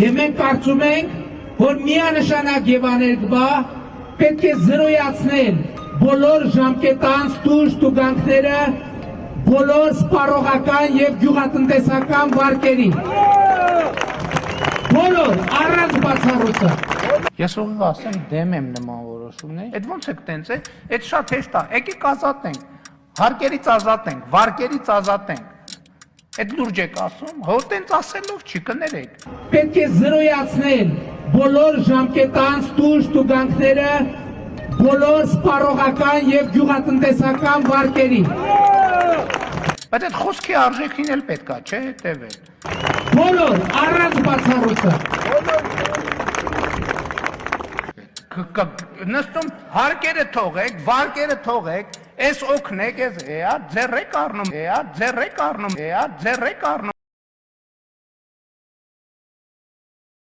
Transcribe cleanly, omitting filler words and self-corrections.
Եվ մենք կարծում ենք, որ միանշանակ եւ աներկբա պետք է զրոյացնել բոլոր ժամկետանց տուժ տուգանքները բոլոր սպառողական եւ գյուղատնտեսական վարկերին։ Բոլոր առանց բացառության։ Ես ուղիղ ասեմ դեմ եմ նման որոշումների։ Այդ ոնց է տենց է, այդ շատ հեշտ է։ Եկեք ազատենք, հարկերից ազատենք, վարկերից ազատենք։ Այդ լուրջ եք ասում, հոր տենց ասելով չի կներեք։ Պետք է զրոյացնել բոլոր ժամկետանց տուժ տուգանքները բոլոր սպառողական եւ գյուղատնտեսական վարկերին։ Բայց այդ խոսքի արժեքին էլ պետք է, չէ, հետևել։ Բոլոր առանց բացառության։ Նստում հարկերը թողեք, վարկերը թողեք, այս օգնեք, ձեռեք առնում, ձեռեք առնում, ձեռեք առնում։